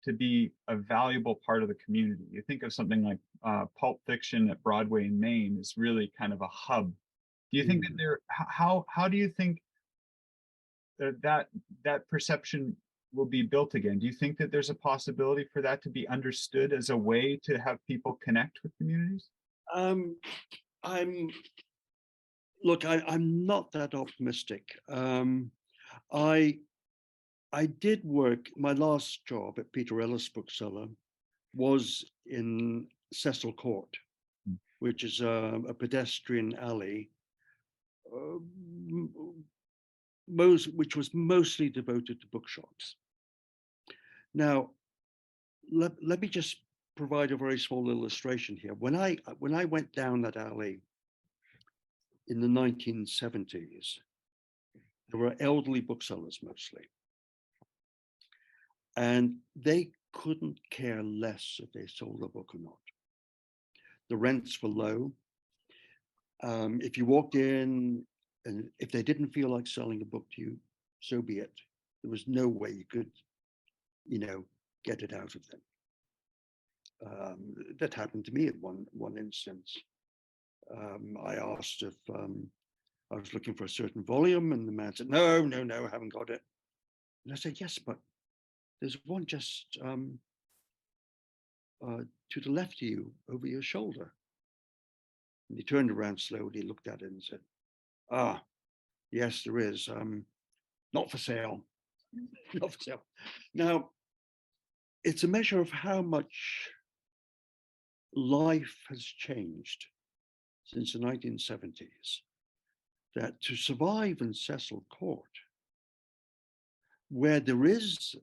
to be a valuable part of the community. You think of something like Pulp Fiction at Broadway in Maine is really kind of a hub. Do you think that Mhm. how do you think that perception will be built again? Do you think that there's a possibility for that to be understood as a way to have people connect with communities? Um, I'm look. I'm not that optimistic. I I did work. My last job at Peter Ellis Bookseller was in Cecil Court, Mm. which is a pedestrian alley, uh, which was mostly devoted to bookshops. Now, let me just provide a very small illustration here. When I went down that alley in the 1970s, there were elderly booksellers mostly, and they couldn't care less if they sold a book or not. The rents were low. If you walked in and if they didn't feel like selling a book to you, so be it. There was no way you could, you know, get it out of them. That happened to me at one instance. I asked if I was looking for a certain volume, and the man said, "No, no, no, I haven't got it." And I said, "Yes, but there's one just to the left of you, over your shoulder." And he turned around slowly, looked at it, and said, "Ah, yes, there is. Not for sale. Not for sale." Now, it's a measure of how much life has changed since the 1970s, that to survive in Cecil Court, where there is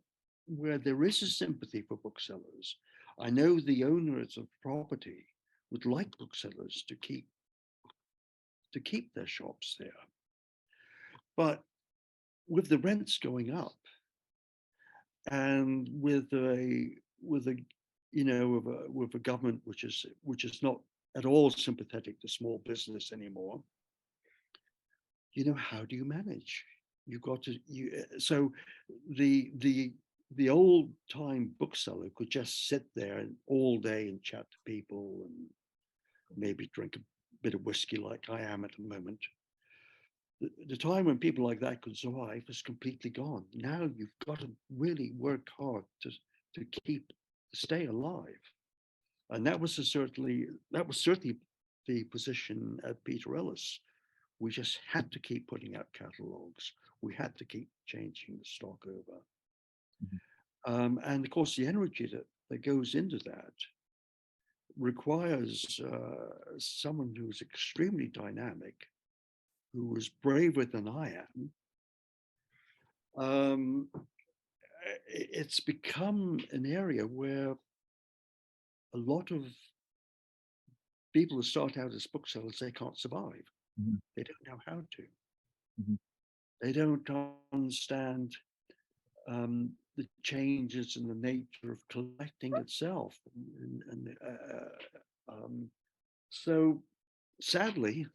a sympathy for booksellers, I know the owners of property would like booksellers to keep their shops there. But with the rents going up, and with a with a government which is not at all sympathetic to small business anymore, how do you manage? You've got to so the old time bookseller could just sit there all day and chat to people and maybe drink a bit of whiskey like I am at the moment. The time when people like that could survive is completely gone. Now you've got to really work hard to stay alive, and that was certainly the position at Peter Ellis. We just had to keep putting out catalogues. We had to keep changing the stock over, and of course the energy that goes into that requires someone who's extremely dynamic, who was braver than I am. It's become an area where a lot of people who start out as booksellers, they can't survive. Mhm. They don't know how to. Mhm. They don't understand the changes in the nature of collecting itself. So sadly,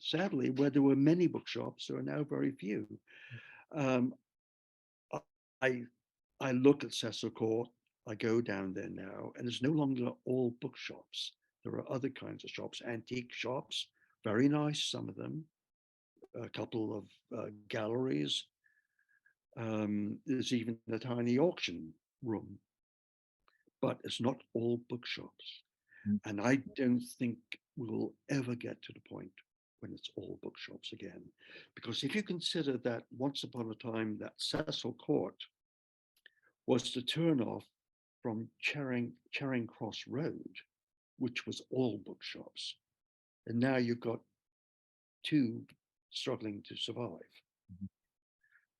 where there were many bookshops, there are now very few. Um, I I look at Cecil Court, I go down there now, and it's no longer all bookshops. There are other kinds of shops, antique shops, very nice, some of them, a couple of galleries. There's even a tiny auction room, but it's not all bookshops. Mm. And I don't think we'll ever get to the point when it's all bookshops again. Because if you consider that once upon a time that Cecil Court was to turn off from Charing Cross Road, which was all bookshops. And now you've got two struggling to survive.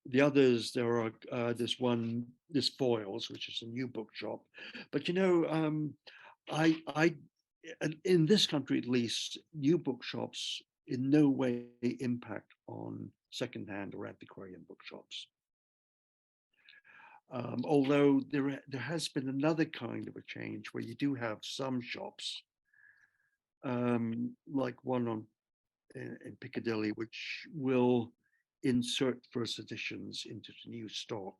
The others, there are this Foils, which is a new bookshop. But I in this country at least, new bookshops in no way impact on secondhand or antiquarian bookshops. Although there has been another kind of a change where you do have some shops, like one in Piccadilly, which will insert first editions into the new stock.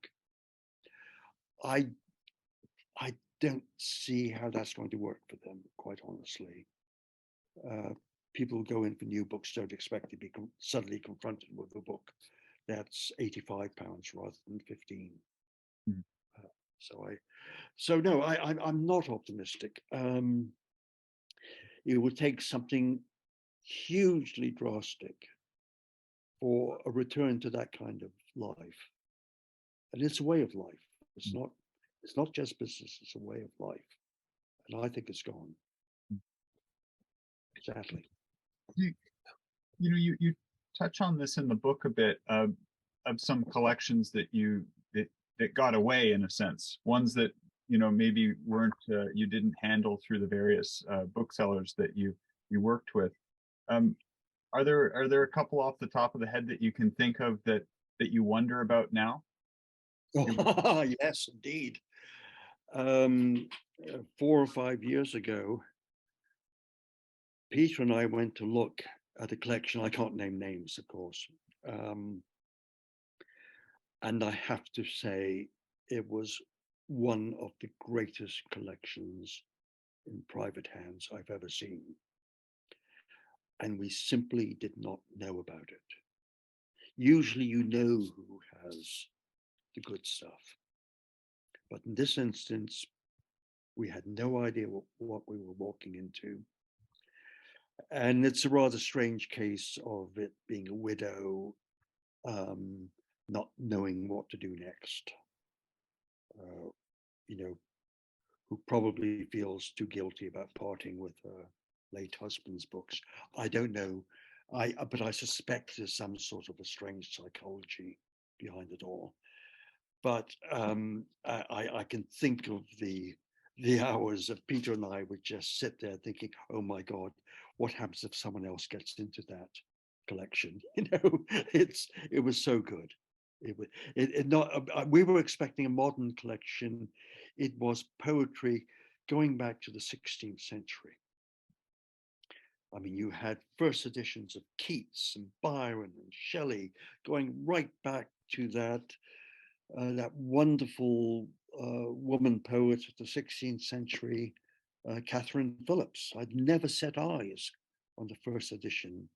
I don't see how that's going to work for them, quite honestly. People go in for new books, don't expect to be suddenly confronted with a book that's £85 rather than 15. Mm. So no, I'm not optimistic. It would take something hugely drastic for a return to that kind of life, and it's a way of life. It's not just business; it's a way of life, and I think it's gone. Sadly. You touch on this in the book a bit of some collections that that got away, in a sense, ones that maybe weren't you didn't handle through the various booksellers that you worked with. Are there a couple off the top of the head that you can think of that you wonder about now? Oh, yes, indeed. 4 or 5 years ago, Peter and I went to look at a collection. I can't name names, of course. And I have to say, it was one of the greatest collections in private hands I've ever seen. And we simply did not know about it. Usually you know who has the good stuff. But in this instance, we had no idea what we were walking into. And it's a rather strange case of it being a widow, not knowing what to do next. Who probably feels too guilty about parting with her late husband's books. I don't know. But I suspect there's some sort of a strange psychology behind it all. But I can think of the hours of Peter and I would just sit there thinking, oh my God, what happens if someone else gets into that collection? It was so good. We were expecting a modern collection. It was poetry going back to the 16th century. I mean, you had first editions of Keats and Byron and Shelley going right back to that wonderful woman poet of the 16th century, Catherine Phillips. I'd never set eyes on the first edition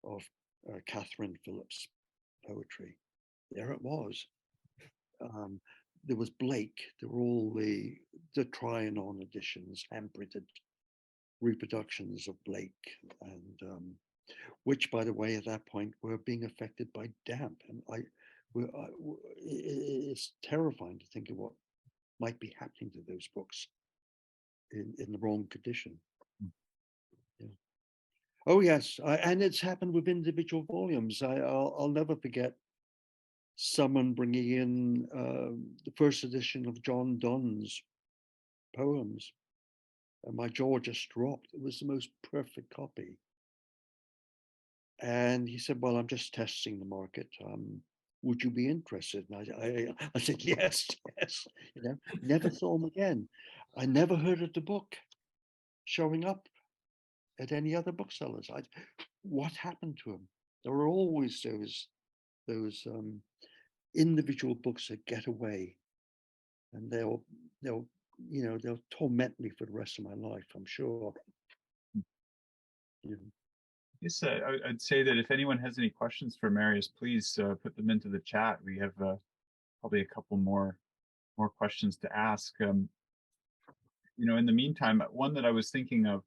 of Catherine Phillips' poetry. There it was. There was Blake. There were all the try-and-on editions, hand-printed reproductions of Blake, and which, by the way, at that point were being affected by damp. And it's terrifying to think of what might be happening to those books in the wrong condition. Yeah. Oh yes, and it's happened with individual volumes. I'll never forget someone bringing in the first edition of John Donne's poems, and my jaw just dropped. It was the most perfect copy. And he said, well, I'm just testing the market. Would you be interested? And I said, yes. Never saw him again. I never heard of the book showing up at any other booksellers. What happened to him? There are always those individual books that get away, and they'll torment me for the rest of my life, I'm sure. Yes, I'd say that if anyone has any questions for Marius, please put them into the chat. We have probably a couple more questions to ask. In the meantime, one that I was thinking of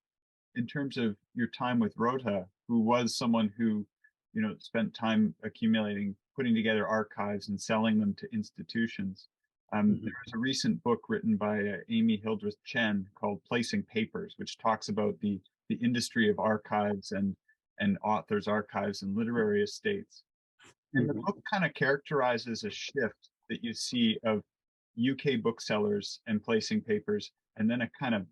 in terms of your time with Rota, who was someone who, spent time accumulating, putting together archives and selling them to institutions. There was a recent book written by Amy Hildreth Chen called Placing Papers, which talks about the industry of archives and authors' archives and literary estates. And the book kind of characterizes a shift that you see of UK booksellers and placing papers, and then a kind of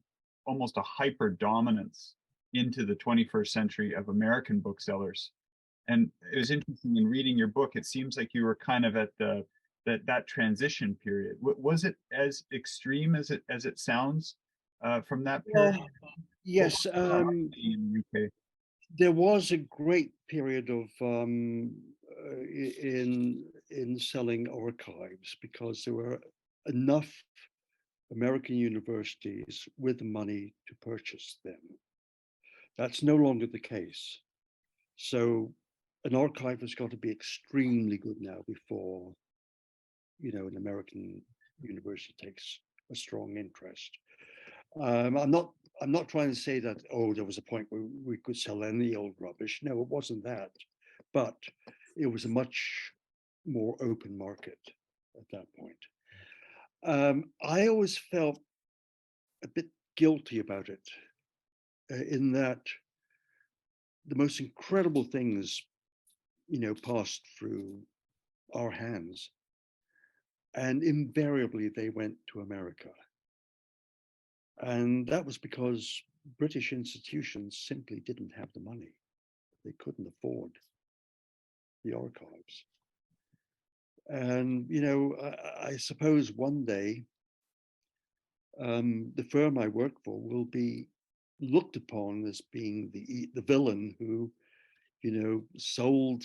almost a hyper dominance into the 21st century of American booksellers. And it was interesting in reading your book, it seems like you were kind of at that transition period. Was it as extreme as it sounds from that period? Well, yes, In the UK? there was a great period of in selling archives because there were enough American universities with the money to purchase them. That's no longer the case. So an archive has got to be extremely good now before, an American university takes a strong interest. I'm not trying to say that, there was a point where we could sell any old rubbish. No, it wasn't that, but it was a much more open market at that point. I always felt a bit guilty about it, in that the most incredible things, passed through our hands, and invariably they went to America. And that was because British institutions simply didn't have the money. They couldn't afford the archives. And, I suppose one day the firm I work for will be looked upon as being the villain who, sold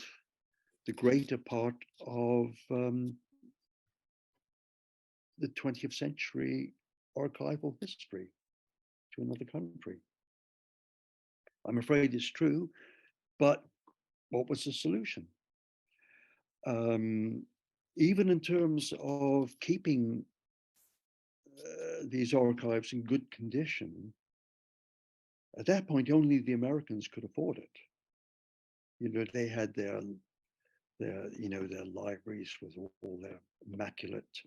the greater part of the 20th century archival history to another country. I'm afraid it's true, but what was the solution? Even in terms of keeping these archives in good condition, at that point only the Americans could afford it. They had their libraries with all their immaculate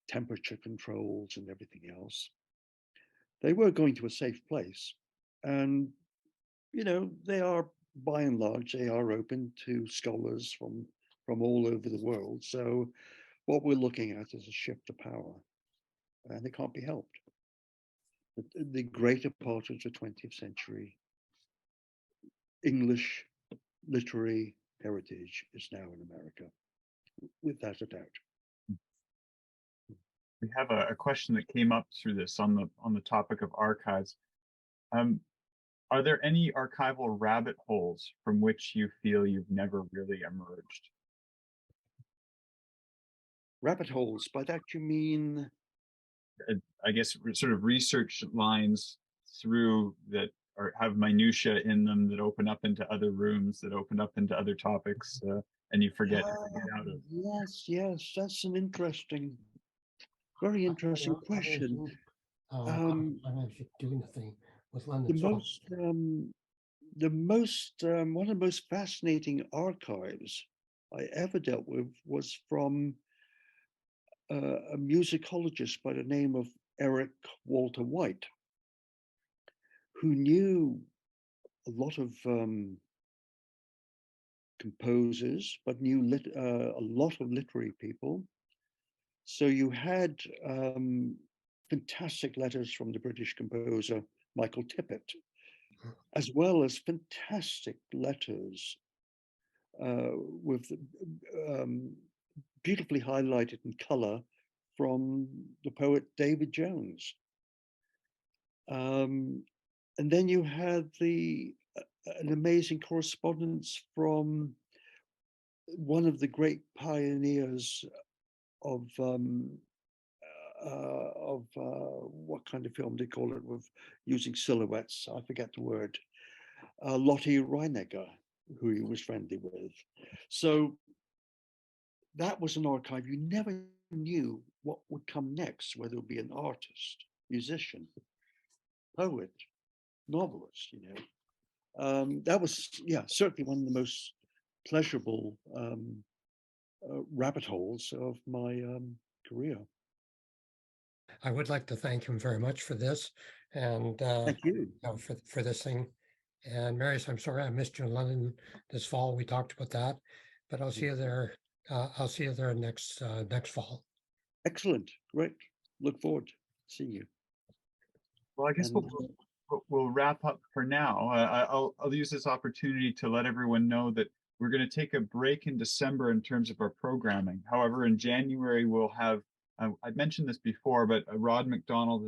temperature controls and everything else. They were going to a safe place, and they are, by and large, they are open to scholars from all over the world. So what we're looking at is a shift of power, and it can't be helped. The greater part of the 20th century English literary heritage is now in America, without a doubt. We have a question that came up through this on the topic of archives. Are there any archival rabbit holes from which you feel you've never really emerged? Rabbit holes, by that you mean? I guess sort of research lines through that or have minutia in them that open up into other rooms, that open up into other topics, and you forget how to get out of. Yes, that's an very interesting question. I'm actually doing the thing with London. One of the most fascinating archives I ever dealt with was from a musicologist by the name of Eric Walter White, who knew a lot of composers, but knew a lot of literary people. So you had fantastic letters from the British composer Michael Tippett, as well as fantastic letters with beautifully highlighted in color from the poet David Jones. And then you had an amazing correspondence from one of the great pioneers of what kind of film they call it, with using silhouettes. I forget the word. Lottie Reinegger, who he was friendly with. So that was an archive. You never knew what would come next, whether it would be an artist, musician, poet, novelist. That was, certainly one of the most pleasurable rabbit holes of my career. I would like to thank him very much for this and Thank you. for this thing. And Marius, I'm sorry I missed you in London this fall. We talked about that, but I'll see you there. I'll see you there next fall. Excellent. Great. Look forward to seeing you. Well, I guess And we'll wrap up for now. I'll use this opportunity to let everyone know that we're going to take a break in December in terms of our programming. However, in January we'll have I mentioned this before, but Rod McDonald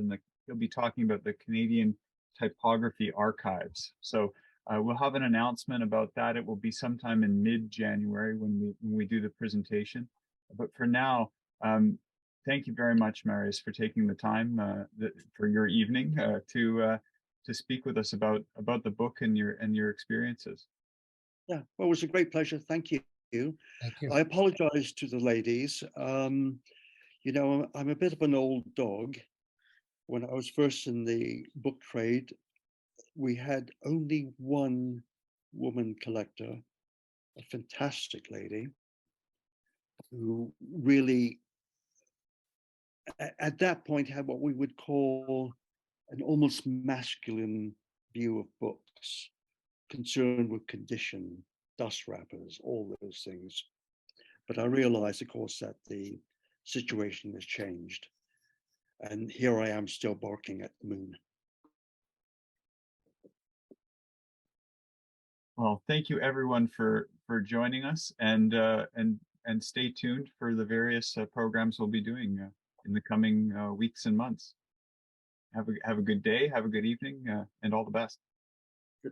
he'll be talking about the Canadian typography archives. So we'll have an announcement about that. It will be sometime in mid-January when we do the presentation. But for now, thank you very much, Marius, for taking the time for your evening to speak with us about the book and your experiences. yeah, well, it was a great pleasure. Thank you. Thank you. I apologize to the ladies. You know, I'm a bit of an old dog. When I was first in the book trade, we had only one woman collector, a fantastic lady, who really, at that point, had what we would call an almost masculine view of books, concerned with condition, dust wrappers, all those things. But I realized, of course, that the situation has changed. And here I am still barking at the moon. Well, thank you everyone for joining us, and stay tuned for the various programs we'll be doing in the coming weeks and months. Have a good day, have a good evening, and all the best.